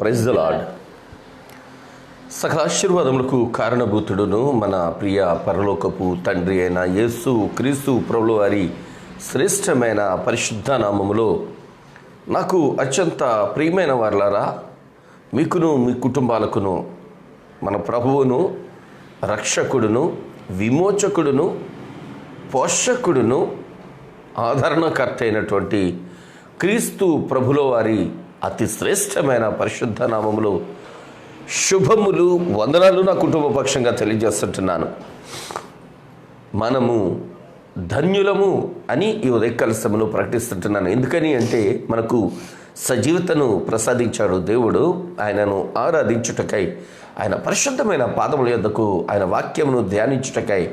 Praise the lord. సకల ఆశీర్వాదములకు కారణభూతుడును మన ప్రియ పరలోకపు తండ్రి అయిన యేసు క్రీస్తు ప్రభుల వారి శ్రేష్టమైన పరిశుద్ధ నామములో నాకు అత్యంత ప్రియమైన వారలారా, మీకును మీ కుటుంబాలకును మన ప్రభువును రక్షకుడును విమోచకుడును పోషకుడును ఆదరణకర్త అయినటువంటి క్రీస్తు ప్రభుల వారి అతి శ్రేష్టమైన పరిశుద్ధ నామములో శుభములు వందనాలు నా కుటుంబ పక్షంగా తెలియజేస్తుంటున్నాను. మనము ధన్యులము అని ఈ ఉదయకాల సమయంలో ప్రకటిస్తుంటున్నాను. ఎందుకని అంటే మనకు సజీవతను ప్రసాదించాడు దేవుడు. ఆయనను ఆరాధించుటకై, ఆయన పరిశుద్ధమైన పాదముల యొద్దకు ఆయన వాక్యమును ధ్యానించుటకై,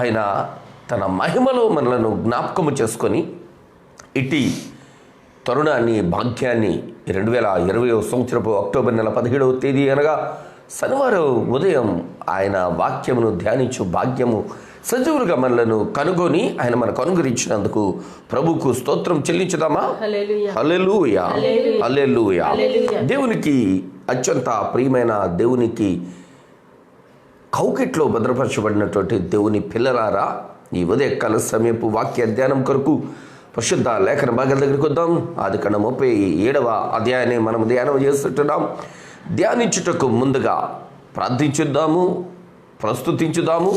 ఆయన తన మహిమలో మనలను జ్ఞాపకము చేసుకొని ఇటీ తరుణాన్ని భాగ్యాన్ని 2020 సంవత్సరపు అక్టోబర్ నెల 17వ తేదీ అనగా శనివారం ఉదయం ఆయన వాక్యమును ధ్యానించు భాగ్యము సజీవులుగా మనలను కనుగొని ఆయన మనకు అనుగ్రహించినందుకు ప్రభుకు స్తోత్రం చెల్లించుదామా? హల్లెలూయా, హల్లెలూయా. దేవునికి అత్యంత ప్రియమైన దేవునికి కౌకిట్లో భద్రపరచబడినటువంటి దేవుని పిల్లలారా, ఈ ఉదయకాల సమయపు వాక్య ధ్యానం కొరకు పరిశుద్ధ లేఖన భాగాల దగ్గరికి వద్దాం. ఆదికాండం 37వ అధ్యాయాన్ని మనం ధ్యానం చేస్తుంటున్నాం. ధ్యానించుటకు ముందుగా ప్రార్థించుద్దాము, ప్రస్తుతించుదాము,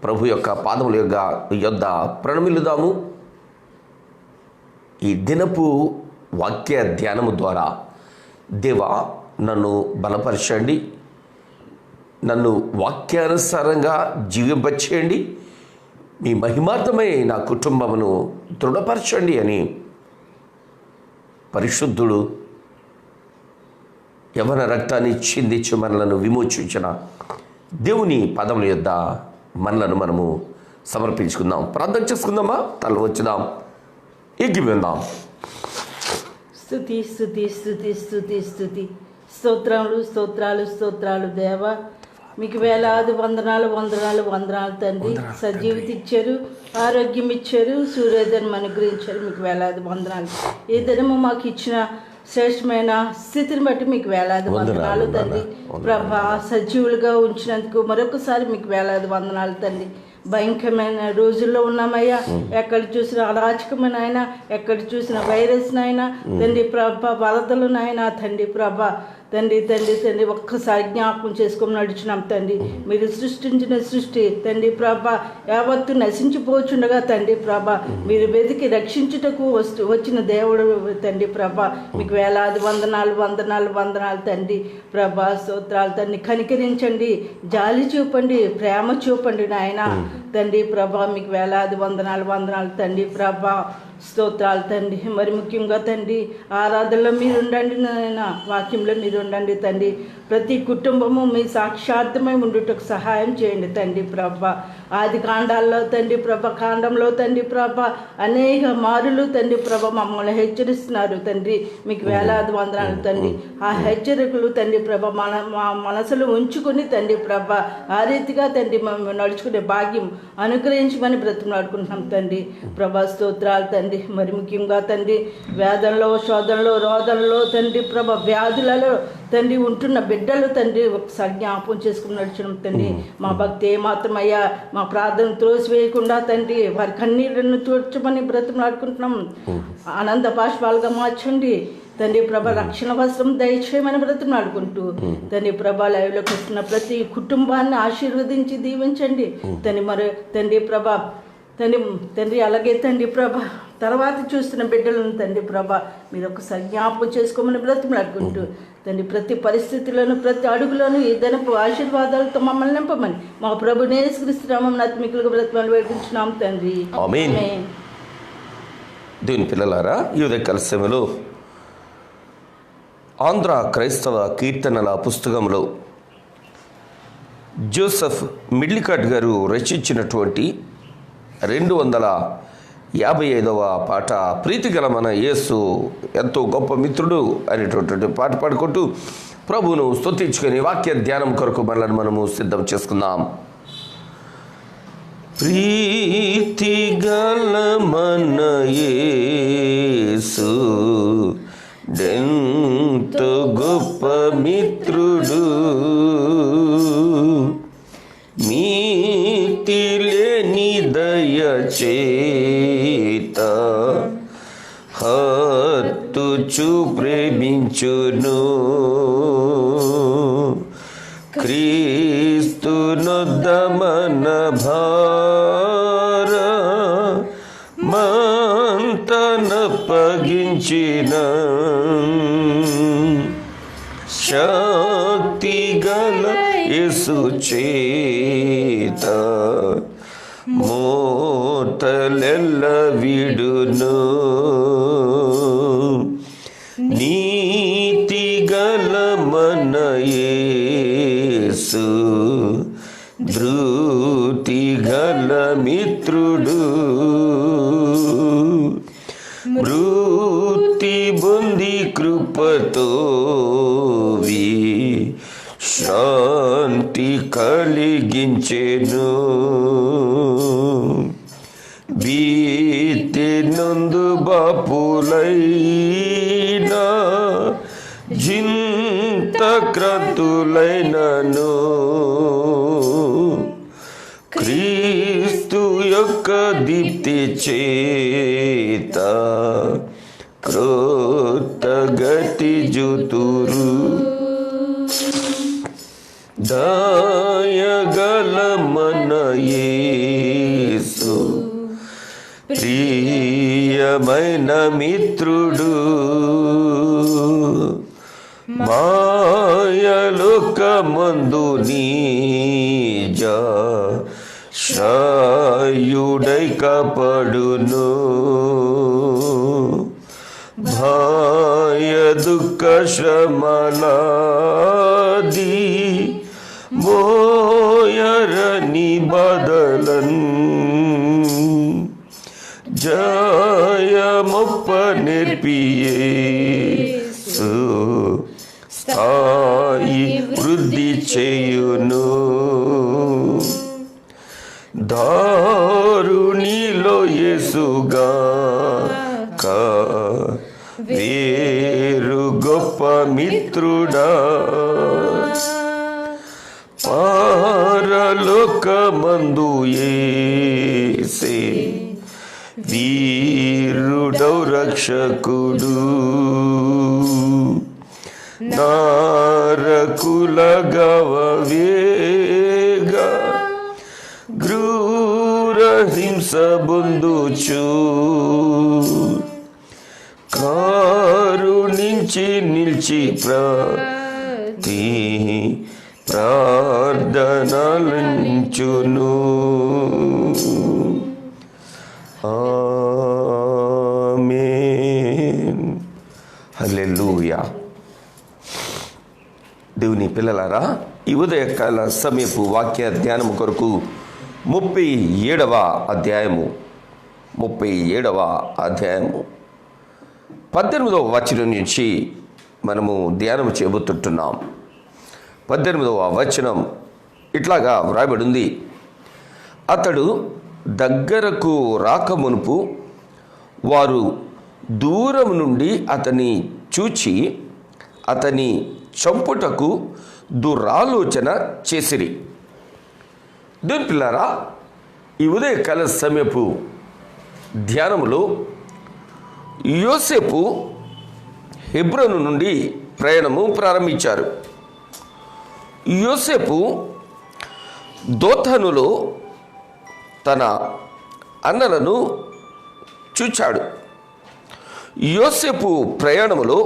ప్రభు యొక్క పాదముల యొద్ద ప్రణమిల్లుదాము. ఈ దినపు వాక్య ధ్యానము ద్వారా దేవా నన్ను బలపరచండి, నన్ను వాక్యానుసారంగా జీవింపచేయండి, మీ మహిమార్థమై నా కుటుంబమును దృఢపరచండి అని పరిశుద్ధుడు యవన రక్తాన్ని చిందించి మనలను విమోచించిన దేవుని పదముల యొద్ద మనలను మనము సమర్పించుకుందాం. ప్రార్థన చేసుకుందామా? తల వచ్చుదాం, ఎగ్గి వెళ్దాం. స్తుతి స్తుతి స్తుతి స్తుతి స్తుతి స్తోత్రములు స్తోత్రాలు స్తోత్రాలు దేవా, మీకు వేలాది వందనాలు వందనాలు వందనాలు తండ్రి. సజీవిత ఇచ్చారు, ఆరోగ్యం ఇచ్చారు, సూర్యోదయం అనుగ్రహించారు. మీకు వేలాది వందనాలు. ఈ దినము మాకు ఇచ్చిన శ్రేష్టమైన స్థితిని బట్టి మీకు వేలాది వందనాలు తండ్రి. ప్రభా, సజీవులుగా ఉంచినందుకు మరొకసారి మీకు వేలాది వందనాలు తండ్రి. భయంకరమైన రోజుల్లో ఉన్నామయ్యా. ఎక్కడ చూసిన అరాచకమైన ఆయన, ఎక్కడ చూసిన వైరస్ నాయన తండ్రి ప్రభ, వరదలు నాయన తండ్రి ప్రభ, తండ్రి తండ్రి తండ్రి ఒక్కసారి జ్ఞాపకం చేసుకొని నడుచున్నాం తండ్రి. మీరు సృష్టించిన సృష్టి తండ్రి ప్రభ యావత్తు నశించిపోచుండగా తండ్రి ప్రభ, మీరు వెతికి రక్షించుటకు వచ్చిన దేవుడు తండ్రి ప్రభ, మీకు వేలాది వందనాలు వందనాలు వందనాలు తండ్రి ప్రభ. స్తోత్రాలు తండ్రి. కనికరించండి, జాలి చూపండి, ప్రేమ చూపండి నాయన తండ్రి ప్రభ. మీకు వేలాది వందనాలు వందనాలు తండ్రి ప్రభ. స్తోత్రాలు తండ్రి. మరి ముఖ్యంగా తండ్రి ఆరాధనలో మీరు ఉండండి నాయన, వాక్యంలో మీరు ఉండండి తండ్రి. ప్రతి కుటుంబము మీ సాక్షార్థమై ఉండుటకు సహాయం చేయండి తండ్రి ప్రభ. ఆది కాండాల్లో తండ్రి ప్రభ, కాండంలో తండ్రి ప్రభ అనేక మారులు తండ్రి ప్రభ మమ్మల్ని హెచ్చరిస్తున్నారు తండ్రి. మీకు వేలాది వందనాలు తండ్రి. ఆ హెచ్చరికలు తండ్రి ప్రభ మా మనసులో ఉంచుకొని తండ్రి ప్రభ ఆ రీతిగా తండ్రి మేము నడుచుకునే భాగ్యం అనుగ్రహించమని బ్రతిమలాడుకుంటున్నాం తండ్రి ప్రభ. స్తోత్రాలు తండ్రి. మరి ముఖ్యంగా తండ్రి వేదనలో, శోధనలో, రోదనలో తండ్రి ప్రభ, వ్యాధులలో తండ్రి ఉంటున్న బిడ్డలు తండ్రి ఒకసారి జ్ఞాపకం చేసుకుని నడుచున్నాం తండ్రి. మా భక్తి ఏమాత్రమయ్యా మా ప్రార్థన త్రోసివేయకుండా తండ్రి వారి కన్నీళ్లను తూర్చమని బ్రతిమలాడుకుంటున్నాం. ఆనంద బాష్పాలుగా మార్చండి తండ్రి ప్రభ. రక్షణ వస్త్రం దయచేయమని బ్రతిమలాడుకుంటూ తండ్రి ప్రభ లైవ్లోకి వస్తున్న ప్రతి కుటుంబాన్ని ఆశీర్వదించి దీవించండి తండ్రి. మరి తండ్రి ప్రభ తండ్రి తండ్రి అలాగే తండ్రి ప్రభ తర్వాత చూస్తున్న బిడ్డలను తండ్రి ప్రభ మీరు ఒకసారి జ్ఞాపకం చేసుకోమని బ్రతిమలాడుకుంటూ తండ్రి ప్రతి పరిస్థితులను, ప్రతి అడుగులోనూ ఈ దినపు ఆశీర్వాదాలతో మమ్మల్ని నింపమని మా ప్రభు యేసుక్రీస్తు నామమున అతిమికులుగా బ్రతిమలాడి వేడుకుంటున్నాం తండ్రి. ఆమేన్. దేవుని పిల్లలారా, ఈ ఉదయకాల సమయంలో ఆంధ్ర క్రైస్తవ కీర్తనల పుస్తకంలో జోసెఫ్ మిడ్లికాట్ గారు రచించినటువంటి 255వ పాట, ప్రీతిగల మన యేసు ఎంతో గొప్ప మిత్రుడు అనేటటువంటి పాట పాడుకుంటూ ప్రభువును స్తుతించుకొని వాక్య ధ్యానం కొరకు మనము సిద్ధం చేసుకుందాం. ప్రీతిగల మన యేసు ఎంతో గొప్ప మిత్రుడు, మితి లేని దయచేత హత్తుచు ప్రేమించును. క్రీస్తునొద్దమన భార మంతనప్పగించిన శక్తి గల యేసు చేత మోతలెల్ల విడును. నీతి గల మన యేసు ధృతి గల మిత్రుడు, మృతి బొంది కృపతో శాంతి కలిగించెను. బీతి నందు బాపులైనా జింత క్రతులైనను క్రీస్తు యొక్క దీప్తి చేత క్రొత్తగతి జుతురు. దయగల మన యేసు ప్రియమైన మిత్రుడు, మాయలోకమందు నీజ శాయుడై కాపాడును. భయ దుఃఖ శ్రమలాది మోయరని బాధలన్ జయమొప్ప నేర్పియేసు స్థాయి వృద్ధి చేయును. దారుణిలో యేసుగాక వేరు గొప్ప మిత్రుడా, పరలోకమందు యేసే వీరుడౌ రక్షకుడు. నారకుల గవవేగా క్రూర హింస బొందుచు కారుణించి నిలిచి ప్రతి ప్రార్థనలంచును. ఆమేన్. హల్లెలూయా. దేవుని పిల్లలారా, ఈ ఉదయకాల సమయపు వాక్య ధ్యానము కొరకు 37వ అధ్యాయము 18వ వచనం నుంచి మనము ధ్యానం చేయబోతుంటున్నాం. 18వ వచనం ఇట్లాగా వ్రాయబడి ఉంది. అతడు దగ్గరకు రాకమునుపు వారు దూరం నుండి అతని చూచి అతని చంపుటకు దురాలోచన చేసిరి. దేవుని పిల్లారా, ఈ ఉదయకాల సమయపు ధ్యానములో యోసేపు హెబ్రోను నుండి ప్రయాణము ప్రారంభించారు. యోసేపు దోతానులో తన అన్నలను చూచాడు. యోసేపు ప్రయాణములో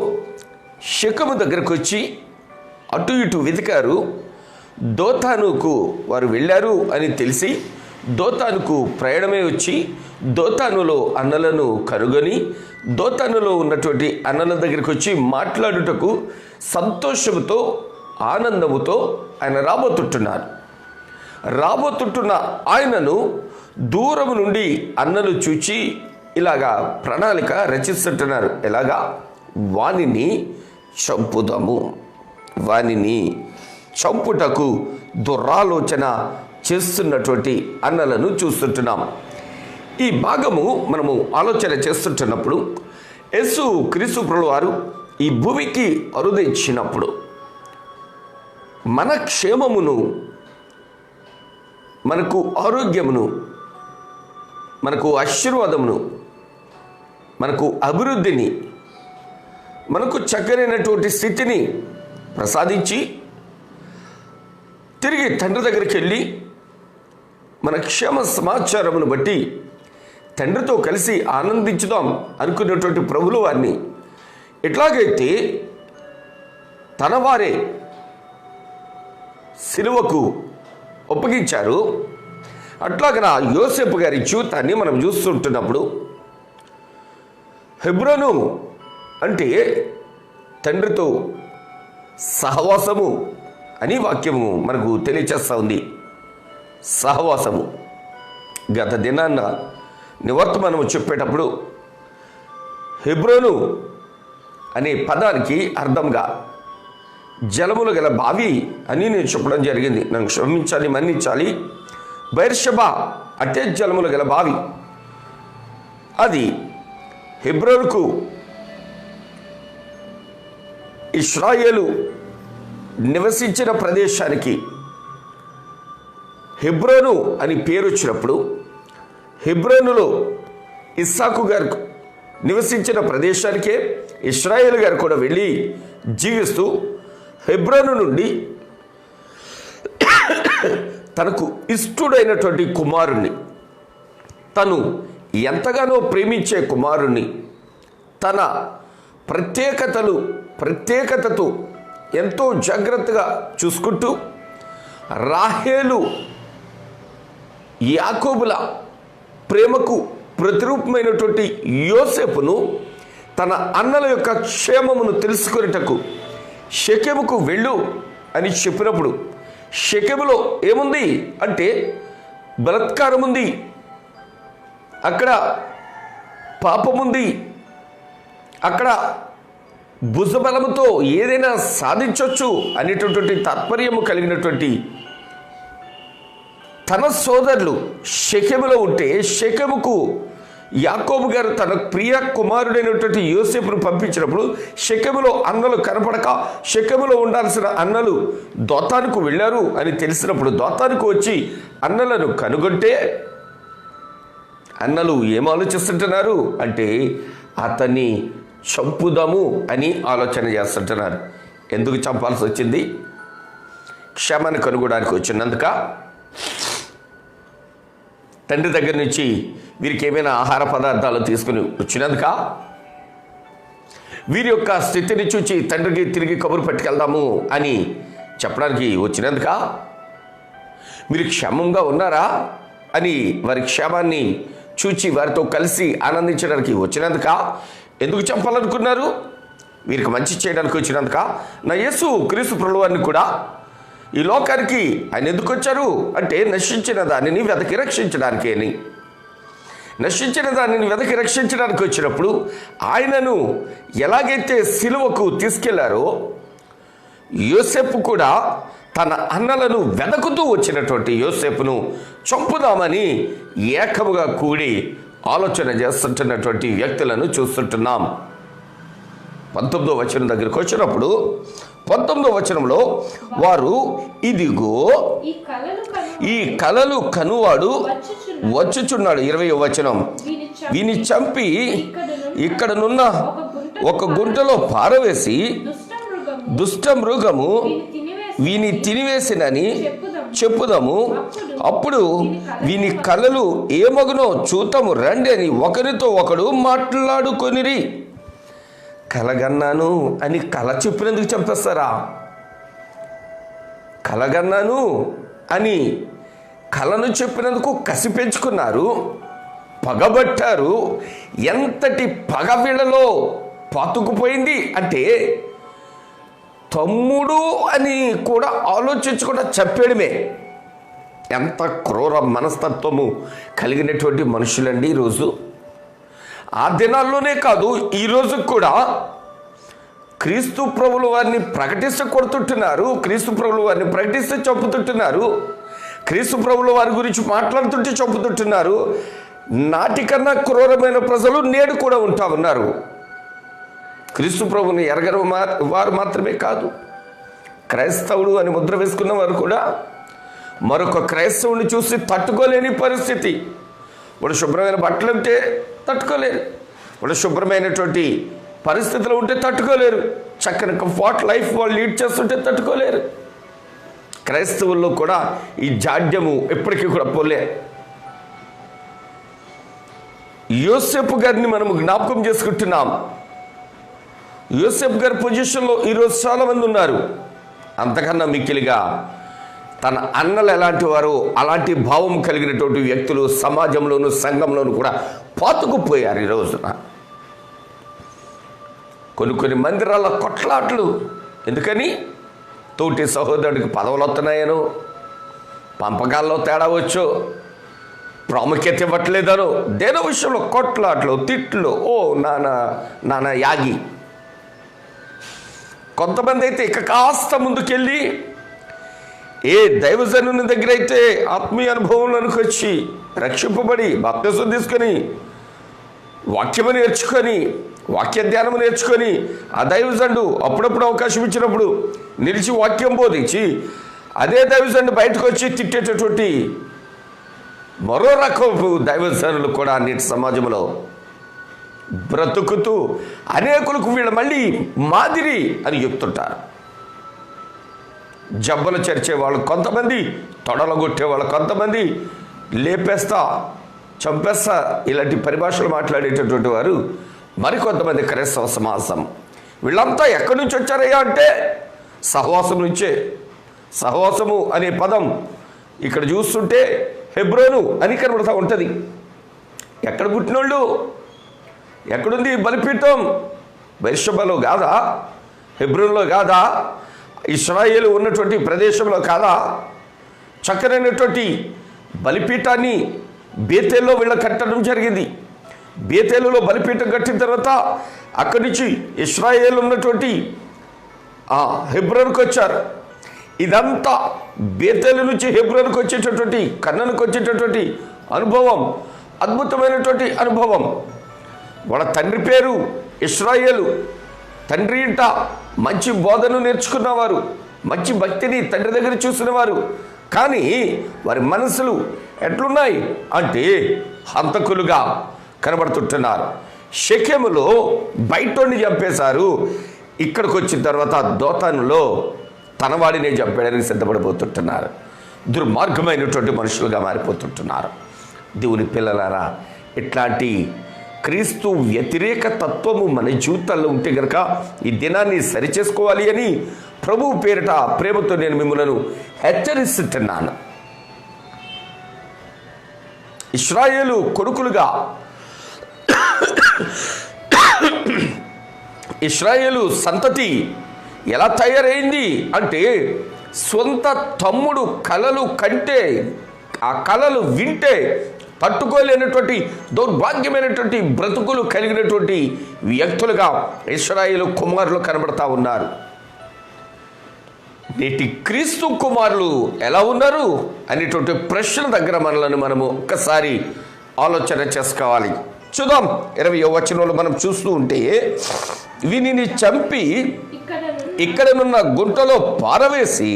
షెకెము దగ్గరకు వచ్చి అటు ఇటు వెతికారు. దోతానుకు వారు వెళ్ళారు అని తెలిసి దోతానుకు ప్రయాణమే వచ్చి దోతానులో అన్నలను కనుగొని దోతానులో ఉన్నటువంటి అన్నల దగ్గరికి వచ్చి మాట్లాడుటకు సంతోషముతో ఆనందముతో ఆయన రాబోతుంటున్న ఆయనను దూరం నుండి అన్నలు చూచి ఇలాగా ప్రణాళిక రచిస్తుంటున్నారు. ఎలాగా? వానిని చంపుదాము, వానిని చంపుటకు దురాలోచన చేస్తున్నటువంటి అన్నలను చూస్తుంటున్నాం. ఈ భాగము మనము ఆలోచన చేస్తుంటున్నప్పుడు యేసు క్రీస్తు ప్రభువు వారు ఈ భూమికి అరుదించినప్పుడు మన క్షేమమును, మనకు ఆరోగ్యమును, మనకు ఆశీర్వాదమును, మనకు అభివృద్ధిని, మనకు చక్కనైనటువంటి స్థితిని ప్రసాదించి తిరిగి తండ్రి దగ్గరికి వెళ్ళి మన క్షేమ సమాచారమును బట్టి తండ్రితో కలిసి ఆనందించుదాం అనుకున్నటువంటి ప్రభుల వారిని ఎట్లాగైతే తన వారే సిలువకు ఒప్పగించారు, అట్లాగన యోసేపు గారి జీవితాన్ని మనం చూస్తుంటున్నప్పుడు హెబ్రోను అంటే తండ్రితో సహవాసము అని వాక్యము మనకు తెలియచేస్తూ ఉంది. సహవాసము గత దినాన్న నివర్తమానము చెప్పేటప్పుడు హెబ్రోను అనే పదానికి అర్థంగా జలములు గల బావి అని నేను చెప్పడం జరిగింది. నన్ను క్షమించాలి, మన్నించాలి. బెర్షెబా అంటే జలములు గల బావి. అది హెబ్రోనుకు ఇశ్రాయేలు నివసించిన ప్రదేశానికి హెబ్రోను అని పేరు వచ్చినప్పుడు హెబ్రోనులో ఇస్సాకు గారు నివసించిన ప్రదేశానికే ఇశ్రాయేలు గారు కూడా వెళ్ళి జీవిస్తూ హెబ్రోను నుండి తనకు ఇష్టుడైనటువంటి కుమారుణ్ణి, తను ఎంతగానో ప్రేమించే కుమారుణ్ణి తన ప్రత్యేకతతో ఎంతో జాగ్రత్తగా చూసుకుంటూ రాహేలు యాకోబుల ప్రేమకు ప్రతిరూపమైనటువంటి యోసేపును తన అన్నల యొక్క క్షేమమును తెలుసుకొనుటకు షెకెముకు వెళ్ళు అని చెప్పినప్పుడు షెకెములో ఏముంది అంటే బలత్కారం ఉంది, అక్కడ పాపముంది, అక్కడ భుజబలముతో ఏదైనా సాధించవచ్చు అనేటటువంటి తాత్పర్యము కలిగినటువంటి తన సోదరులు షెకెములో ఉంటే షెకెముకు యాకోబు గారు తన ప్రియ కుమారుడైనటువంటి యోసేపును పంపించినప్పుడు షెకెములో అన్నలు కనపడక షెకెములో ఉండాల్సిన అన్నలు దోతానుకు వెళ్ళారు అని తెలిసినప్పుడు దోతానుకు వచ్చి అన్నలను కనుగొంటే అన్నలు ఏం ఆలోచిస్తుంటున్నారు అంటే అతన్ని చంపుదాము అని ఆలోచన చేస్తుంటున్నారు. ఎందుకు చంపాల్సి వచ్చింది? క్షమాన్ని కనుగొనడానికి వచ్చినందుక, తండ్రి దగ్గర నుంచి వీరికి ఏమైనా ఆహార పదార్థాలు తీసుకుని వచ్చినందుక, వీరి యొక్క స్థితిని చూచి తండ్రికి తిరిగి కబురు పట్టుకెళ్దాము అని చెప్పడానికి వచ్చినందుక, మీరు క్షేమంగా ఉన్నారా అని వారి క్షేమాన్ని చూచి వారితో కలిసి ఆనందించడానికి వచ్చినందుక, ఎందుకు చంపాలనుకున్నారు? వీరికి మంచి చేయడానికి వచ్చినందుక. నా యేసు క్రీస్తు ప్రభువారిని కూడా ఈ లోకానికి ఆయన ఎందుకు వచ్చారు అంటే నశించిన దానిని వెతకి రక్షించడానికి అని. నశించిన దానిని వెతకి రక్షించడానికి వచ్చినప్పుడు ఆయనను ఎలాగైతే సిలువకు తీసుకెళ్లారో యోసేపు కూడా తన అన్నలను వెదకుతూ వచ్చినటువంటి యోసేపును చంపుదామని ఏకముగా కూడి ఆలోచన చేస్తుంటున్నటువంటి వ్యక్తులను చూస్తుంటున్నాం. 19వ వచనం దగ్గరికి వచ్చినప్పుడు 19వ వచనంలో వారు ఇదిగో ఈ కలలు కనువాడు వచ్చుచున్నాడు. 20వ వచనం వీని చంపి ఇక్కడనున్న ఒక గుంటలో పారవేసి దుష్ట మృగము వీని తినివేసినని చెప్పుదాము, అప్పుడు వీని కలలు ఏమగునో చూతము రండి అని ఒకరితో ఒకడు మాట్లాడుకొనిరి. కలగన్నాను అని కల చెప్పినందుకు చంపేస్తారా? కలగన్నాను అని కలను చెప్పినందుకు కసి పెంచుకున్నారు, పగబట్టారు. ఎంతటి పగ వీళ్ళలో పాతుకుపోయింది అంటే తమ్ముడు అని కూడా ఆలోచించకుండా చెప్పేయడమే. ఎంత క్రూర మనస్తత్వము కలిగినటువంటి మనుషులండి ఈరోజు. ఆ దినాల్లోనే కాదు, ఈరోజు కూడా క్రీస్తు ప్రభుల వారిని ప్రకటిస్తూ కొడుతుంటున్నారు, క్రీస్తు ప్రభుల వారిని ప్రకటిస్తూ చంపుతుంటున్నారు, క్రీస్తు ప్రభుల వారి గురించి మాట్లాడుతుంటే చంపుతుంటున్నారు. నాటికన్నా క్రూరమైన ప్రజలు నేడు కూడా ఉంటా ఉన్నారు. క్రీస్తు ప్రభుని ఎరగని వారు మాత్రమే కాదు, క్రైస్తవుడు అని ముద్ర వేసుకున్న వారు కూడా మరొక క్రైస్తవుని చూసి తట్టుకోలేని పరిస్థితి. వాడు శుభ్రమైన బట్టలు ఉంటే తట్టుకోలేరు, వాడు శుభ్రమైనటువంటి పరిస్థితులు ఉంటే తట్టుకోలేరు, చక్కని కంఫర్ట్ లైఫ్ వాళ్ళు లీడ్ చేస్తుంటే తట్టుకోలేరు. క్రైస్తవుల్లో కూడా ఈ జాడ్యము ఎప్పటికీ కూడా పోలే. యోసేపు గారిని మనము జ్ఞాపకం చేసుకుంటున్నాం. యోసేపు గారి పొజిషన్లో ఈరోజు చాలామంది ఉన్నారు. అంతకన్నా మిక్కిలిగా తన అన్నలు ఎలాంటి వారు అలాంటి భావం కలిగినటువంటి వ్యక్తులు సమాజంలోను సంఘంలోను కూడా పాతుకుపోయారు. ఈ రోజున కొన్ని మందిరాల కొట్లాట్లు ఎందుకని? తోటి సహోదరుడికి పదవులు వస్తున్నాయనో, పంపకాల్లో తేడా వచ్చో, ప్రాముఖ్యత ఇవ్వట్లేదనో, దేని విషయంలో కొట్లాట్లు తిట్లు, ఓ నాన్న యాగి. కొంతమంది అయితే ఇక కాస్త ముందుకెళ్ళి ఏ దైవజనుని దగ్గర అయితే ఆత్మీయ అనుభవంలోనికి వచ్చి రక్షింపబడి బాప్తిసం తీసుకొని వాక్యము నేర్చుకొని వాక్య ధ్యానము నేర్చుకొని ఆ దైవజనుడు అప్పుడప్పుడు అవకాశం ఇచ్చినప్పుడు నిలిచి వాక్యం బోధించి అదే దైవజనుడు బయటకు వచ్చి తిట్టేటటువంటి మరో రకపు దైవజనులు కూడా నేటి సమాజంలో బ్రతుకుతూ అనేకులకు వీళ్ళు మళ్ళీ మాదిరి అని చెప్తుంటారు. జబ్బలు చరిచే వాళ్ళు కొంతమంది, తొడలగొట్టే వాళ్ళు కొంతమంది, లేపేస్తా చంపేస్తా ఇలాంటి పరిభాషలు మాట్లాడేటటువంటి వారు మరికొంతమంది క్రైస్తవ సమాజం. వీళ్ళంతా ఎక్కడి నుంచి వచ్చారయ్యా అంటే సహవాసం నుంచే. సహవాసము అనే పదం ఇక్కడ చూస్తుంటే హెబ్రోను అని కనబడుతూ ఉంటుంది. ఎక్కడ పుట్టినోళ్ళు? ఎక్కడుంది బలిపీఠం? బెర్షెబాలో కాదా? హెబ్రోన్లో కాదా? ఇశ్రాయేలు ఉన్నటువంటి ప్రదేశంలో కాదా? చక్కనైనటువంటి బలిపీఠాన్ని బేతేల్లో వీళ్ళ కట్టడం జరిగింది. బేతేలులో బలిపీఠం కట్టిన తర్వాత అక్కడి నుంచి ఇశ్రాయేలు ఉన్నటువంటి హెబ్రోన్కి వచ్చారు. ఇదంతా బేతేలు నుంచి హెబ్రోన్కి వచ్చేటటువంటి కన్ననకు వచ్చేటటువంటి అనుభవం అద్భుతమైనటువంటి అనుభవం. వాళ్ళ తండ్రి పేరు ఇశ్రాయేలు. తండ్రి ఇంట మంచి బోధను నేర్చుకున్నవారు, మంచి భక్తిని తండ్రి దగ్గర చూసినవారు. కానీ వారి మనసులు ఎట్లున్నాయి అంటే హంతకులుగా కనబడుతుంటున్నారు. షెకెములో బయటోడిని చంపేశారు. ఇక్కడికి వచ్చిన తర్వాత దోతానులో తనవాడినే చంపేయడానికి సిద్ధపడిపోతుంటున్నారు. దుర్మార్గమైనటువంటి మనుషులుగా మారిపోతుంటున్నారు. దేవుని పిల్లలారా, ఇట్లాంటి క్రీస్తు వ్యతిరేక తత్వము మన జీవితాల్లో ఉంటే కనుక ఈ దినాన్ని సరిచేసుకోవాలి అని ప్రభువు పేరిట ప్రేమతో నేను మిమ్మల్ని హెచ్చరిస్తున్నాను. ఇశ్రాయేలు కొడుకులుగా ఇశ్రాయేలు సంతతి ఎలా తయారైంది అంటే సొంత తమ్ముడు కలలు కంటే ఆ కలలు వింటే తట్టుకోలేనటువంటి దౌర్భాగ్యమైనటువంటి బ్రతుకులు కలిగినటువంటి వ్యక్తులుగా ఇశ్రాయేలు కుమారులు కనబడతా ఉన్నారు. నేటి క్రీస్తు కుమారులు ఎలా ఉన్నారు అనేటువంటి ప్రశ్న దగ్గర మనము ఒక్కసారి ఆలోచన చేసుకోవాలి. చూద్దాం. 20వ వచనంలో మనం చూస్తూ ఉంటే, వీనిని చంపి ఇక్కడనున్న గుంటలో పారవేసి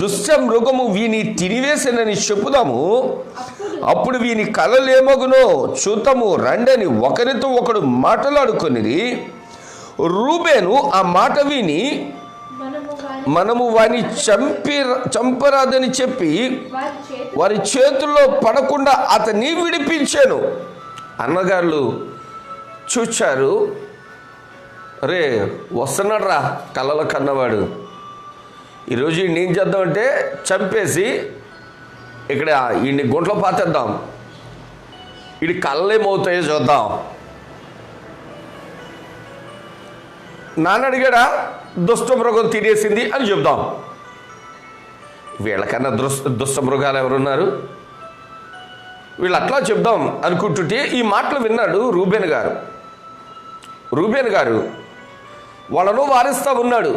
దుష్ట మృగము వీని తినివేసినని చెప్పుదాము. అప్పుడు వీని కలలేమగునో చూతము రండని ఒకరితో ఒకడు మాట్లాడుకుని, రూబేను ఆ మాట విని మనము వారిని చంపరాదని చెప్పి వారి చేతుల్లో పడకుండా అతన్ని విడిపించాను. అన్నగారులు చూచారు, రే వస్తున్నాడు రా కళ్ళలో కన్నవాడు, ఈరోజు ఈయన ఏం చేద్దామంటే చంపేసి ఇక్కడ ఈయన్ని గుంట్లో పాతేద్దాం, వీడి కళ్ళేమవుతాయో చూద్దాం. నాన్న అడిగాడా, దుష్టమృగం తినేసింది అని చెప్దాం. వీళ్ళకన్నా దుష్ట మృగాలు ఎవరున్నారు? వీళ్ళు అట్లా చెప్దాం అనుకుంటుంటే ఈ మాటలు విన్నాడు రూబేన్ గారు వాళ్ళను వారిస్తూ ఉన్నాడు.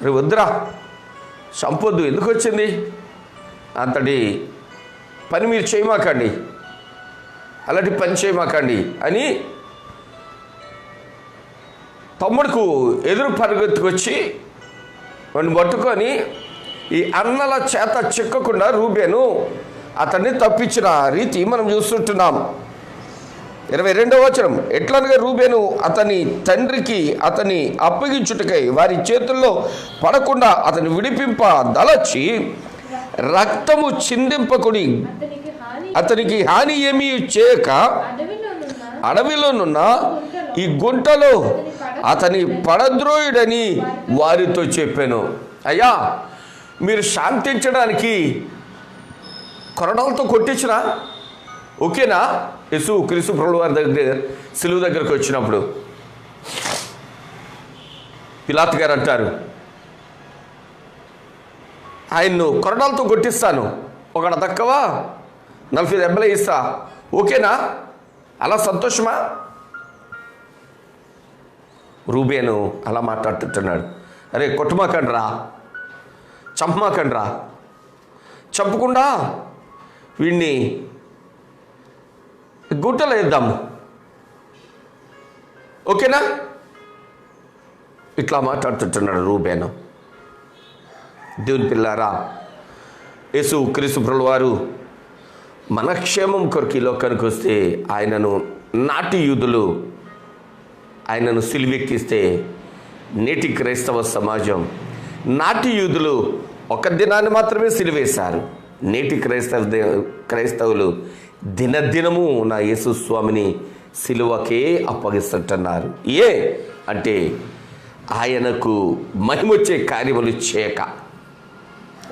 రే వద్దురా, చంపొద్దు, ఎందుకు వచ్చింది అంతటి పని మీరు చేయమాకండి, అలాంటి పని చేయమాకండి అని తమ్ముడుకు ఎదురు పరిగెత్తుకొచ్చి వాడిని పట్టుకొని ఈ అన్నల చేత చిక్కకుండా రూబేను అతన్ని తప్పించిన రీతి మనం చూస్తుంటున్నాం. 22వ వచనం, ఎట్లనగా రూబేను అతని తండ్రికి అతని అప్పగించుటకై వారి చేతుల్లో పడకుండా అతని విడిపింప దలచి రక్తము చిందింపకుడి అతనికి హాని ఏమీ చేయక అడవిలోనున్న ఈ గుంటలో అతని పడద్రోయుడని వారితో చెప్పాను. అయ్యా, మీరు శాంతించడానికి కొరడాలతో కొట్టించిన ఓకేనా? యేసు క్రీస్తు ప్రభువు వారి దగ్గర సిలువ దగ్గరకు వచ్చినప్పుడు పిలాతు గారు అంటారు, ఆయన్ను కొరడాలతో కొట్టిస్తాను, ఒకడ తక్కువ 40 దెబ్బలే ఇస్తా, ఓకేనా? అలా సంతోషమా? రూబేను అలా మాట్లాడుతుంటున్నాడు. అరే కొట్టమాకండ్రా, చంపమాకండ్రా, చంపకుండా వీడిని గుట్టలో వేద్దాము, ఓకేనా? ఇట్లా మాట్లాడుతుంటున్నాడు రూబేను. దేవుని పిల్లారా, యేసు క్రీస్తు ప్రభువు వారు మన క్షేమం కొరకు ఈ లోకానికి వస్తే ఆయనను నాటి యూదులు ఆయనను సిలువెక్కిస్తే నేటి క్రైస్తవ సమాజం నాటి యూదులు ఒక దినాన్ని మాత్రమే సిలువేశారు. నేటి క్రైస్తవులు దినదినము నా యేసు స్వామిని సిలువకే అప్పగిస్తుంటున్నారు. ఏ అంటే ఆయనకు మహిమొచ్చే కార్యములు చేయక.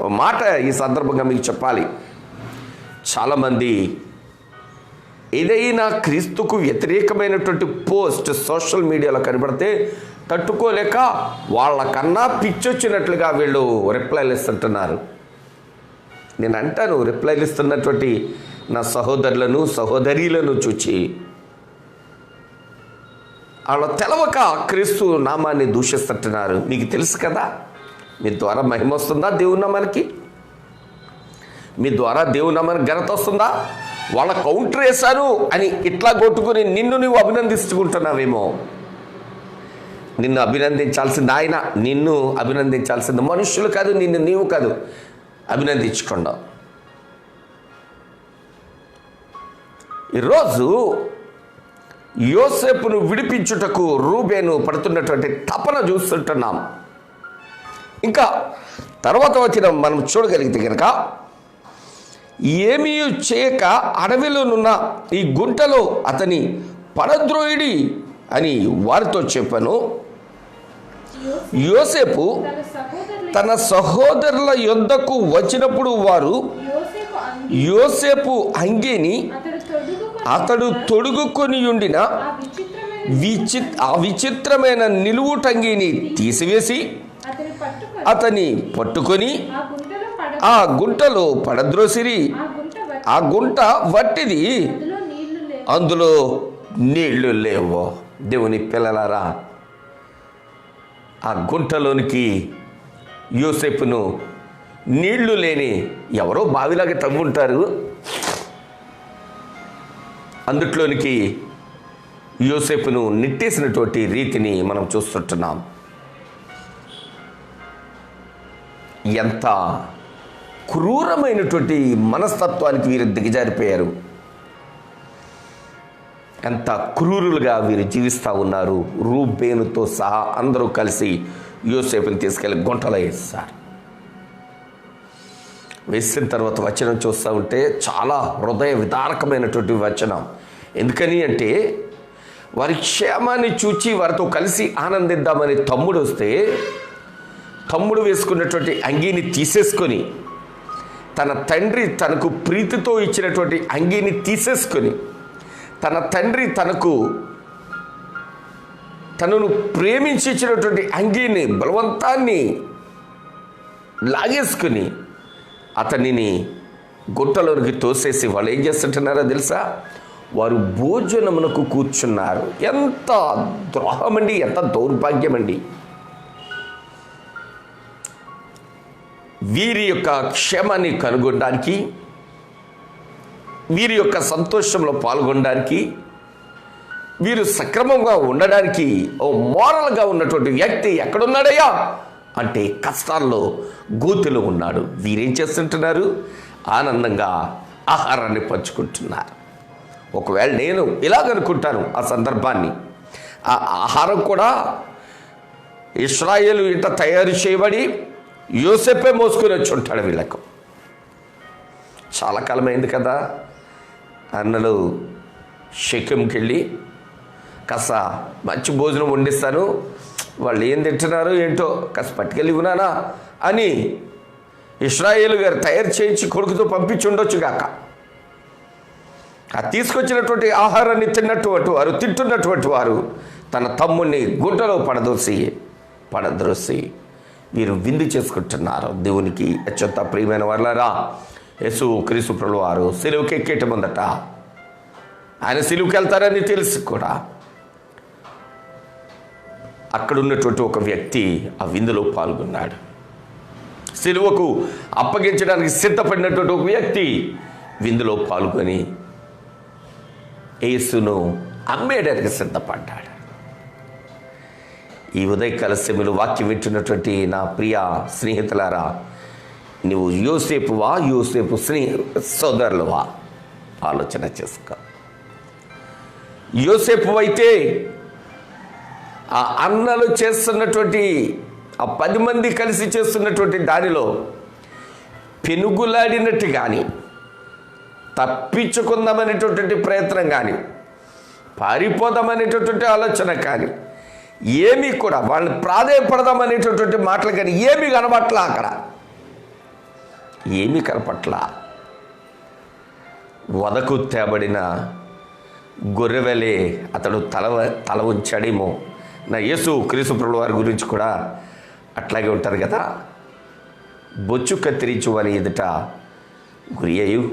ఓ మాట ఈ సందర్భంగా మీకు చెప్పాలి. చాలామంది ఏదైనా క్రీస్తుకు వ్యతిరేకమైనటువంటి పోస్ట్ సోషల్ మీడియాలో కనబడితే తట్టుకోలేక వాళ్ళకన్నా పిచ్చొచ్చినట్లుగా వీళ్ళు రిప్లైలు ఇస్తుంటున్నారు. నేను అంటాను, రిప్లైలు ఇస్తున్నటువంటి నా సహోదరులను సహోదరీలను చూచి వాళ్ళ తెలవక క్రీస్తు నామాన్ని దూషిస్తుంటున్నారు. మీకు తెలుసు కదా, మీ ద్వారా మహిమ వస్తుందా దేవుని నామానికి? మీ ద్వారా దేవుని నామానికి ఘనత వస్తుందా? వాళ్ళ కౌంటర్ వేశాను అని ఇట్లా కొట్టుకుని నిన్ను నువ్వు అభినందించుకుంటున్నావేమో. నిన్ను అభినందించాల్సింది ఆయన, నిన్ను అభినందించాల్సింది మనుషులు కాదు, నిన్ను నీవు కాదు అభినందించకుండా. ఈరోజు యోసేపును విడిపించుటకు రూబేను పడుతున్నటువంటి తపన చూస్తుంటున్నాం. ఇంకా తర్వాత వచ్చిన మనం చూడగలిగితే కనుక, ఏమీ చేయక అడవిలోనున్న ఈ గుంటలో అతని పడద్రోయుడి అని వారితో చెప్పాను. యోసేపు తన సహోదరుల యొద్దకు వచ్చినప్పుడు వారు యోసేపు అంగీని అతడు తొడుగుకొని ఉండిన ఆ విచిత్రమైన నిలువుటంగీని తీసివేసి అతని పట్టుకొని ఆ గుంటలో పడద్రోసిరి. ఆ గుంట వట్టిది, అందులో నీళ్లు లేవో. దేవుని పిల్లలారా, ఆ గుంటలోనికి యోసేపును నీళ్లు లేని ఎవరో బావిలాగా తవ్వుంటారు, అందుట్లోనికి యోసేపును నెట్టేసినటువంటి రీతిని మనం చూస్తుంటున్నాం. ఎంత క్రూరమైనటువంటి మనస్తత్వానికి వీరు దిగజారిపోయారు, ఎంత క్రూరులుగా వీరు జీవిస్తూ ఉన్నారు. రూబేనుతో సహా అందరూ కలిసి యోసేపుని తీసుకెళ్ళి గుంటలో వేస్తారు. వేసిన తర్వాత వచనం చూస్తూ ఉంటే చాలా హృదయ విదారకమైనటువంటి వచనం. ఎందుకని అంటే, వారి క్షేమాన్ని చూచి వారితో కలిసి ఆనందిద్దామని తమ్ముడు వస్తే, తమ్ముడు వేసుకున్నటువంటి అంగీని తీసేసుకొని, తన తండ్రి తనకు ప్రీతితో ఇచ్చినటువంటి అంగీని తీసేసుకొని, తన తండ్రి తనను ప్రేమించి ఇచ్చినటువంటి అంగీని బలవంతాన్ని లాగేసుకుని అతనిని గుట్టలోనికి తోసేసి వాళ్ళు ఏం చేస్తుంటున్నారో తెలుసా? వారు భోజనమునకు కూర్చున్నారు. ఎంత ద్రోహమండి, ఎంత దౌర్భాగ్యమండి! వీరి యొక్క క్షేమాన్ని కనుగొనడానికి, వీరి యొక్క సంతోషంలో పాల్గొనడానికి వీరు సక్రమంగా ఉండడానికి ఓ మోరల్గా ఉన్నటువంటి వ్యక్తి ఎక్కడున్నాడయ్యా అంటే కష్టాల్లో గోతిలో ఉన్నాడు. వీరేం చేస్తుంటున్నారు? ఆనందంగా ఆహారాన్ని పంచుకుంటున్నారు. ఒకవేళ నేను ఇలాగనుకుంటాను ఆ సందర్భాన్ని, ఆ ఆహారం కూడా ఇశ్రాయేలు ఇంట తయారు చేయబడి యోసేపే మోసుకొని వచ్చి ఉంటాడు. వీళ్ళకు చాలా కాలమైంది కదా, అన్నలు షెకెంకి వెళ్ళి కాస్త మంచి భోజనం వండిస్తాను, వాళ్ళు ఏం తింటున్నారు ఏంటో కాస్త పట్టుకెళ్ళి ఉన్నానా అని ఇశ్రాయేలు గారు తయారు చేయించి కొడుకుతో పంపించి ఉండొచ్చు కాక. ఆ తీసుకొచ్చినటువంటి ఆహారాన్ని తింటున్నటువంటి వారు తన తమ్ముడిని గుంటలో పడద్రోసి వీరు విందు చేసుకుంటున్నారు. దేవునికి అత్యంత ప్రియమైన వాళ్ళారా, యేసు క్రీస్తు ప్రభువు వారు సిలువకి ఎక్కేట ముందట ఆయన సిలువకి వెళ్తారని తెలిసి కూడా అక్కడ ఉన్నటువంటి ఒక వ్యక్తి ఆ విందులో పాల్గొన్నాడు. సిలువకు అప్పగించడానికి సిద్ధపడినటువంటి ఒక వ్యక్తి విందులో పాల్గొని యేసును అమ్మేయడానికి సిద్ధపడ్డాడు. ఈ ఉదయకాల సమయంలో వాక్యం వింటున్నటువంటి నా ప్రియ స్నేహితులారా, నువ్వు యోసేపు సోదరులువా? ఆలోచన చేసుకో. యోసేపు అయితే ఆ అన్నలు చేస్తున్నటువంటి ఆ 10 మంది కలిసి చేస్తున్నటువంటి దానిలో పెనుగులాడినట్టు కానీ, తప్పించుకుందామనేటటువంటి ప్రయత్నం కానీ, పారిపోదామనేటటువంటి ఆలోచన కానీ ఏమీ కూడా, వాళ్ళని ప్రాధేయపడదామనేటటువంటి మాటలు కానీ ఏమీ కనబట్లా. అక్కడ ఏమీ కనపట్లా. వదకు తేబడిన గొర్రెవలే అతడు తల ఉంచాడేమో. నా యేసు క్రీస్తు ప్రభువు వారి గురించి కూడా అట్లాగే ఉంటారు కదా. బొచ్చు కత్తిరించు అని ఎదుట గొరియు,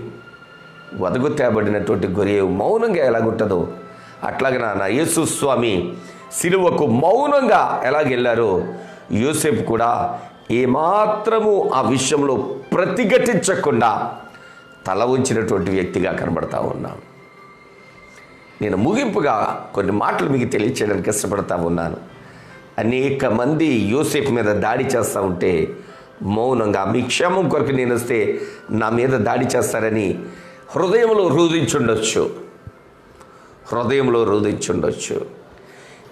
వదకు తేబడినటువంటి గొరియు మౌనంగా ఎలాగుంటుందో అట్లాగే నా యేసు స్వామి సిలువకు మౌనంగా ఎలాగెళ్ళారో యోసేపు కూడా ఏమాత్రము ఆ విషయంలో ప్రతిఘటించకుండా తల ఉంచినటువంటి వ్యక్తిగా కనబడతా ఉన్నాను. నేను ముగింపుగా కొన్ని మాటలు మీకు తెలియచేయడానికి ఇష్టపడతా ఉన్నాను. అనేక మంది యోసేపు మీద దాడి చేస్తూ ఉంటే మౌనంగా, మీ క్షేమం కొరకు నేను వస్తే నా మీద దాడి చేస్తారని హృదయంలో రోధించుండొచ్చు.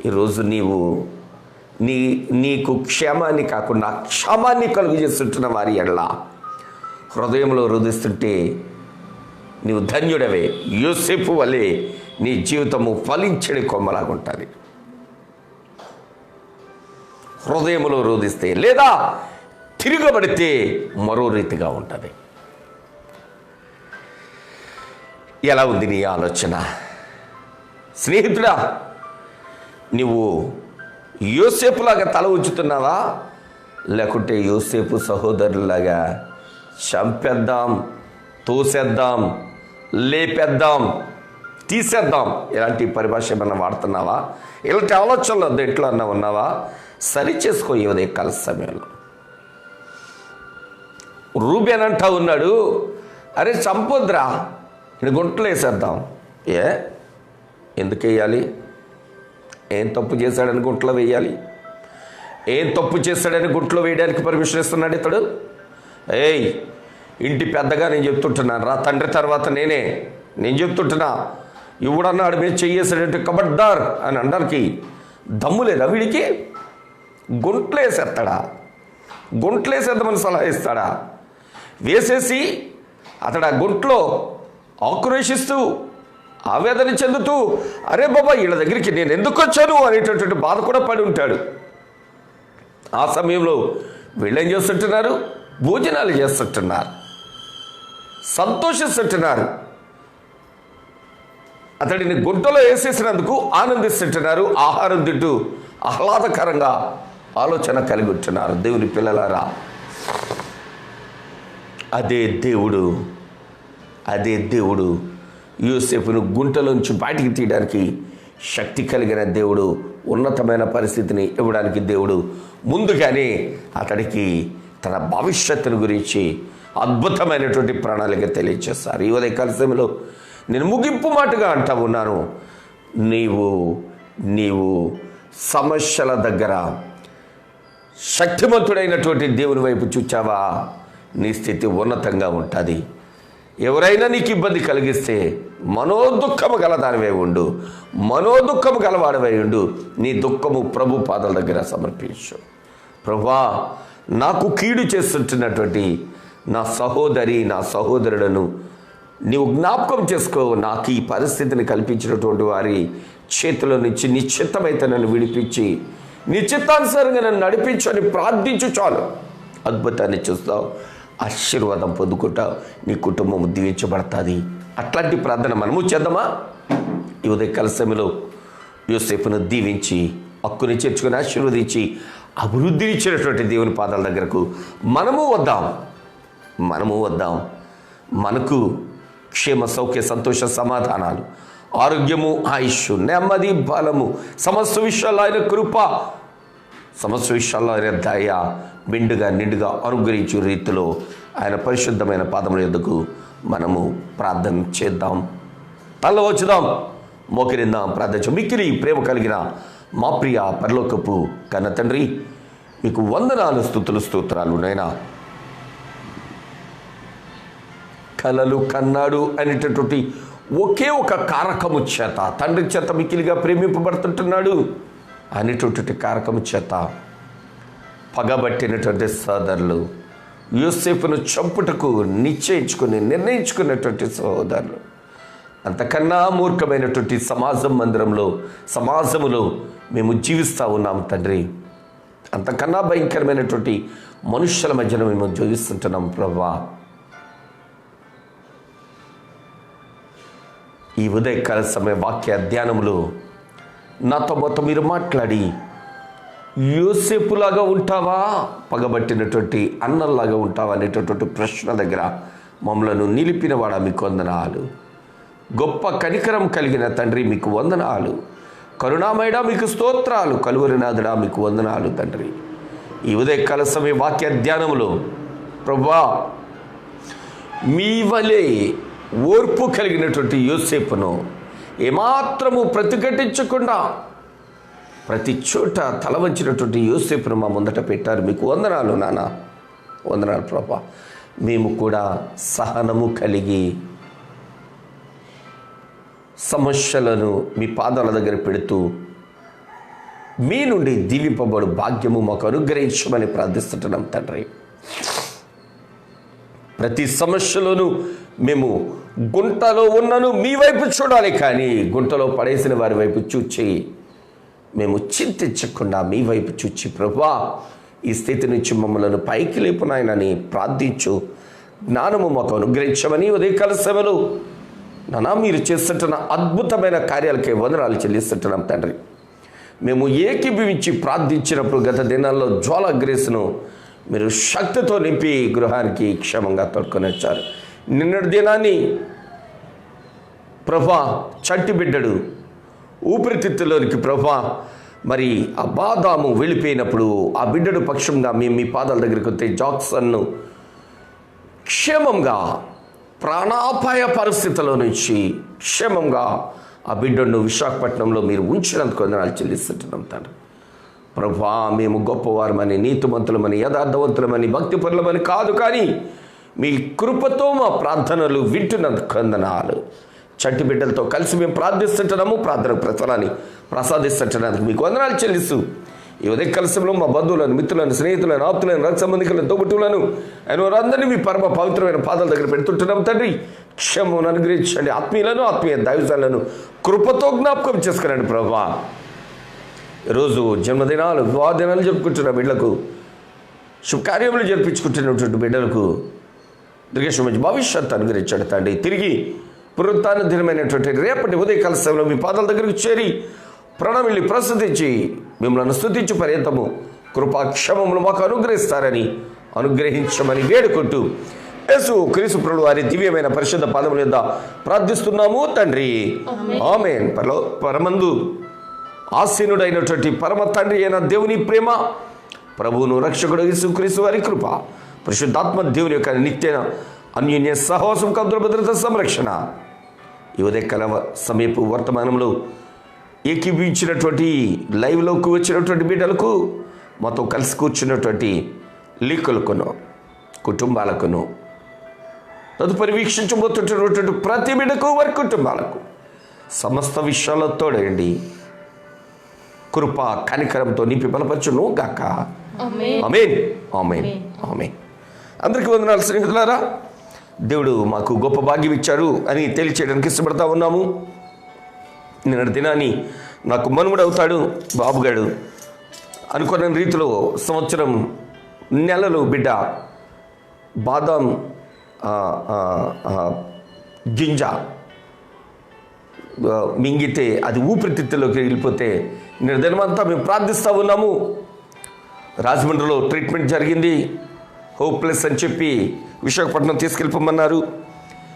ఈరోజు నీకు క్షేమాన్ని కాకుండా క్షమాన్ని కలుగు చేస్తుంటున్న వారి ఎడల హృదయంలో రోధిస్తుంటే నీవు ధన్యుడవే. యోసేపు వలె నీ జీవితము ఫలించడి కొమ్మలాగుంటుంది. హృదయంలో రోధిస్తే లేదా తిరగబడితే మరో రీతిగా ఉంటుంది. ఎలా ఉంది నీ ఆలోచన? స్నేహితుడా, నువ్వు యోసేపులాగా తల ఉంచుతున్నావా, లేకుంటే యోసేపు సహోదరులాగా చంపేద్దాం, తోసేద్దాం, లేపేద్దాం, తీసేద్దాం ఇలాంటి పరిభాష ఏమన్నా వాడుతున్నావా? ఇలాంటి ఆలోచనలు దేంట్లో అన్నా ఉన్నావా? సరి చేసుకో ఈ ఉదయకాల సమయంలో. రూబేన్ అంటా ఉన్నాడు, అరే చంపొద్దురా, నేను గుంటలు వేసేద్దాం. ఎందుకు వేయాలి? ఏం తప్పు చేశాడని గుంటలో వేయాలి? ఏం తప్పు చేశాడని గుంటలో వేయడానికి పర్మిషన్ ఇస్తున్నాడు ఇతడు? ఇంటి పెద్దగా నేను చెప్తుంటున్నాను రా, తండ్రి తర్వాత నేను చెప్తుంటున్నా. ఇవ్వడన్నాడు మీద చెయ్యేసాడంటే కబడ్దార్ అని అనడానికి దమ్ము లేదా వీడికి? గుంట్లేసేస్తాడా? గుంట్లేసేద్దామని సలహా ఇస్తాడా? వేసేసి అతడు ఆ గుంట్లో ఆక్రోషిస్తూ ఆవేదన చెందుతూ అరే బాబా వీళ్ళ దగ్గరికి నేను ఎందుకు వచ్చాను అనేటటువంటి బాధ కూడా పడి ఉంటాడు. ఆ సమయంలో వీళ్ళేం చేస్తుంటున్నారు? భోజనాలు చేస్తుంటున్నారు, సంతోషిస్తుంటున్నారు, అతడిని గుంటలో వేసేసినందుకు ఆనందిస్తుంటున్నారు, ఆహారం తింటూ ఆహ్లాదకరంగా ఆలోచన కలిగి ఉంటున్నారు. దేవుని పిల్లలారా, అదే దేవుడు యోసేపును గుంటలోంచి బయటికి తీయడానికి శక్తి కలిగిన దేవుడు, ఉన్నతమైన పరిస్థితిని ఇవ్వడానికి దేవుడు ముందుగానే అతడికి తన భవిష్యత్తును గురించి అద్భుతమైనటువంటి ప్రణాళిక తెలియజేస్తారు. ఈ ఉదయకాల సమయంలో నేను ముగింపు మాటగా అంటా ఉన్నాను, నీవు సమస్యల దగ్గర శక్తిమంతుడైనటువంటి దేవుని వైపు చూచావా, నీ స్థితి ఉన్నతంగా ఉంటుంది. ఎవరైనా నీకు ఇబ్బంది కలిగిస్తే మనోదుఖము గలదానివై ఉండు, మనోదుఖము గలవాడివై ఉండు. నీ దుఃఖము ప్రభు పాదాల దగ్గర సమర్పించు. ప్రభువా, నాకు కీడు చేస్తుంటున్నటువంటి నా సహోదరి, నా సహోదరులను నీవు జ్ఞాపకం చేసుకో. నాకు ఈ పరిస్థితిని కల్పించినటువంటి వారి చేతుల నుంచి నిశ్చితమైతే నన్ను విడిపించి నిశ్చితానుసారంగా నన్ను నడిపించు అని ప్రార్థించు. చాలు, అద్భుతాన్ని చూస్తావు, ఆశీర్వాదం పొందుకుంటావు, నీ కుటుంబం దీవించబడుతుంది. అట్లాంటి ప్రార్థన మనము చేద్దామా? ఈ ఉదయకాల సమయంలో యోసేపును దీవించి హక్కుని చేర్చుకుని ఆశీర్వదించి అభివృద్ధినిచ్చినటువంటి దేవుని పాదాల దగ్గరకు మనము వద్దాం. మనకు క్షేమ, సౌఖ్య, సంతోష, సమాధానాలు, ఆరోగ్యము, ఆయుష్, నెమ్మది, బలము, సమస్త విషయాల్లో ఆయన కృప, సమస్త విషయాల్లో ఆయన దయ మెండుగా నిండుగా అనుగ్రహించే రీతిలో ఆయన పరిశుద్ధమైన పాదముల యొద్దకు మనము ప్రార్థన చేద్దాం. తలలో వచ్చుదాం, మోకరిందాం, ప్రార్థించాం. మిక్కిలి ప్రేమ కలిగిన మా ప్రియ పరలోకపు కన్న తండ్రి, మీకు వందనాలు, స్తుతులు, స్తోత్రాలు. నైనా కలలు కన్నాడు అనేటటువంటి ఒకే ఒక కారకము చేత, తండ్రి చేత మిక్కిలిగా ప్రేమింపబడుతుంటున్నాడు అనేటటువంటి కారకము చేత పగబట్టినటువంటి సోదరులు, యోసేపును చంపుటకు నిర్ణయించుకున్నటువంటి సహోదరులు, అంతకన్నా మూర్ఖమైనటువంటి సమాజములో మేము జీవిస్తూ ఉన్నాం తండ్రి. అంతకన్నా భయంకరమైనటువంటి మనుష్యుల మధ్యన మేము జీవిస్తుంటున్నాం ప్రభువా. ఈ ఉదయకాల సమయ వాక్య ధ్యానములో నాతో మొత్తం మీరు మాట్లాడి, యోసేపులాగా ఉంటావా, పగబట్టినటువంటి అన్నల్లాగా ఉంటావా అనేటటువంటి ప్రశ్న దగ్గర మమ్మలను నిలిపినవాడా మీకు వందనాలు. గొప్ప కనికరం కలిగిన తండ్రి మీకు వందనాలు. కరుణామయుడా మీకు స్తోత్రాలు. కలువరినాథుడా మీకు వందనాలు తండ్రి. ఈ ఉదయకాల సమయ వాక్య ధ్యానములో ప్రభువా, మీ వలె ఓర్పు కలిగినటువంటి యోసేపును ఏమాత్రము ప్రతిఘటించకుండా ప్రతి చోట తల వంచినటువంటి యోసేపును మా ముందట పెట్టారు. మీకు వందనాలు నాన్న, వందనాలు ప్రభా. మేము కూడా సహనము కలిగి సమస్యలను మీ పాదాల దగ్గర పెడుతూ మీ నుండి దీవింపబడు భాగ్యము మాకు అనుగ్రహించమని ప్రార్థిస్తుంటున్నాం తండ్రి. ప్రతి సమస్యలోనూ మేము గుంటలో ఉన్నను మీ వైపు చూడాలి, కానీ గుంటలో పడేసిన వారి వైపు చూచి మేము చింతించకుండా మీ వైపు చూచి ప్రభువా, ఈ స్థితి నుంచి మమ్మల్ని పైకి లేపునాయనని ప్రార్థించు. జ్ఞానము మాకు అనుగ్రహించమని ఉదయకాల సేవలు నానా మీరు చేస్తుంటున్న అద్భుతమైన కార్యాలకే వందనాలు చెల్లిస్తుంటున్నాం తండ్రి. మేము ఏకీభవించి ప్రార్థించినప్పుడు గత దినాల్లో జ్వాల గ్రేస్ను మీరు శక్తితో నింపి గృహానికి క్షేమంగా తోడుకొని వచ్చారు. నిన్నటి దినాన్ని ప్రభా చంటి బిడ్డడు ఊపిరితిత్తులోనికి ప్రభా మరి ఆ బాదాము వెళ్ళిపోయినప్పుడు ఆ బిడ్డడు పక్షంగా మేము మీ పాదాల దగ్గరికి వస్తే జాక్సన్ను క్షేమంగా ప్రాణాపాయ పరిస్థితుల్లో నుంచి క్షేమంగా ఆ బిడ్డను విశాఖపట్నంలో మీరు ఉంచినందుకు వందనాలు చెల్లిస్తుంటున్నాం తండ్రి. ప్రభా, మేము గొప్పవారమని, నీతిమంతులమని, యథార్థవంతులమని, భక్తిపరులమని కాదు, కానీ మీ కృపతో మా ప్రార్థనలు వింటున్నందుకు వందనాలు. చంటి బిడ్డలతో కలిసి మేము ప్రార్థిస్తుంటున్నాము, ప్రార్థన ప్రతిఫలాన్ని ప్రసాదిస్తుంటున్నందుకు మీకు వందనాలు చెల్లిస్తూ ఈ ఉదయకాలంలో మా బంధువులను, మిత్రులను, స్నేహితులను, ఆప్తులను, రక్త సంబంధికులను, తోబుట్టులను ఆయన వారందరినీ మీ పరమ పవిత్రమైన పాదాల దగ్గర పెడుతుంటున్నాం తండ్రి. క్షమను అనుగ్రహించండి. ఆత్మీయులను, ఆత్మీయ దైవజనులను కృపతో జ్ఞాపకం చేసుకురండి ప్రభా. ఈరోజు జన్మదినాలు, వివాహ దినాలు జరుపుకుంటున్న బిడ్డలకు, శుభకార్యములు జరిపించుకుంటున్నటువంటి బిడ్డలకు దీర్ఘ భవిష్యత్తు అనుగ్రహించండి తండ్రి. తిరిగి పునరుత్థాన దినమైనటువంటి రేపటి ఉదయకాల సమయంలో మీ పాదాల దగ్గరకు చేరి ప్రణమిల్లి ప్రస్తుతించి మిమ్మల్ని స్తుతించు పర్యంతము కృపాక్షమములు మాకు అనుగ్రహించమని వేడుకుంటూ యేసు క్రీస్తు ప్రభువు వారి దివ్యమైన పరిశుద్ధ పాదముల యొద్ద ప్రార్థిస్తున్నాము తండ్రి, ఆమేన్. పరమందు ఆసీనుడైనటువంటి పరమ తండ్రి అయిన దేవుని ప్రేమ, ప్రభువును రక్షకుడు యేసు క్రీస్తు వారి కృప, పరిశుద్ధాత్మ దేవుని యొక్క నిత్య అన్యోన్య సహవాసం, కబ్దుల భద్రత, సంరక్షణ ఈ ఉదయకాల సమీప వర్తమానంలో ఏకీభవించినటువంటి లైవ్లోకి వచ్చినటువంటి బిడ్డలకు మాతో కలిసి కూర్చున్నటువంటి లీకులకును కుటుంబాలకును తదుపరి వీక్షించబోతున్నటువంటి ప్రతి బిడ్డకు వారి కుటుంబాలకు సమస్త విషయాల్లో తోడండి. కృప కనికరంతో నింపి బలపరచును గాక. ఆమేన్ ఆమేన్ ఆమేన్. అందరికీ వందనాలు స్నేహితులారా. దేవుడు మాకు గొప్ప భాగ్యం ఇచ్చారు అని తెలియచేయడానికి ఇష్టపడతా ఉన్నాము. నిన్నటి దినాన్ని నాకు మనుమడు అవుతాడు బాబుగాడు అనుకున్న రీతిలో సంవత్సరం నెలలు బిడ్డ బాదాం గింజ మింగితే అది ఊపిరితిత్తులోకి వెళ్ళిపోతే నిర్దినమంతా మేము ప్రార్థిస్తూ ఉన్నాము. రాజమండ్రిలో ట్రీట్మెంట్ జరిగింది. హోప్లెస్ అని చెప్పి విశాఖపట్నం తీసుకెళ్ళిపోమన్నారు.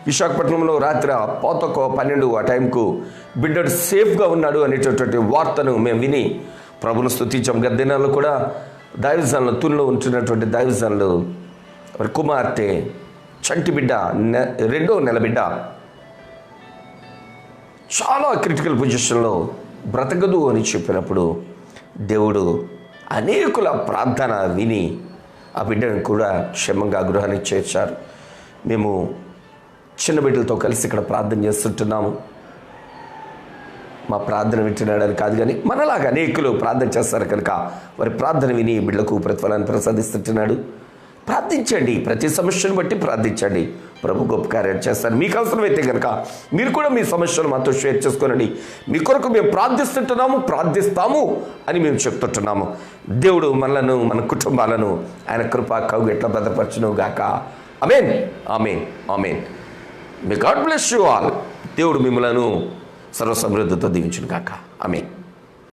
విశాఖపట్నంలో రాత్రి 11:12 ఆ టైంకు బిడ్డడు సేఫ్గా ఉన్నాడు అనేటటువంటి వార్తను మేము విని ప్రభును స్తుతించాం. గత దినాల్లో కూడా దైవజనులు తుల్లో ఉంటున్నటువంటి దైవజనులు వారి కుమార్తె చంటి బిడ్డ 2వ నెల బిడ్డ చాలా క్రిటికల్ పొజిషన్లో బ్రతకదు అని చెప్పినప్పుడు దేవుడు అనేకుల ప్రార్థన విని ఆ బిడ్డను కూడా క్షేమంగా గృహానికి చేర్చారు. మేము చిన్న బిడ్డలతో కలిసి ఇక్కడ ప్రార్థన చేస్తుంటున్నాము. మా ప్రార్థన వింటున్నాడని కాదు, కానీ మనలాగా అనేకులు ప్రార్థన చేస్తారు కనుక వారి ప్రార్థన విని బిడ్డలకు ప్రతిఫలాన్ని ప్రసాదిస్తుంటున్నాడు. ప్రార్థించండి, ప్రతి సమస్యను బట్టి ప్రార్థించండి. ప్రభు గొప్ప కార్యాలు చేస్తారు. మీకు అవసరమైతే కనుక మీరు కూడా మీ సమస్యలు మాతో షేర్ చేసుకోనండి. మీ కొరకు మేము ప్రార్థిస్తాము అని మేము చెప్తుంటున్నాము. దేవుడు మనలను మన కుటుంబాలను ఆయన కృపా కౌగిట్ల భద్రపరచును గాక. Amen amen amen. May God bless you all. దేవుడు మిమ్మలను సర్వ సమృద్ధితో దీవించును గాక. ఆమేన్.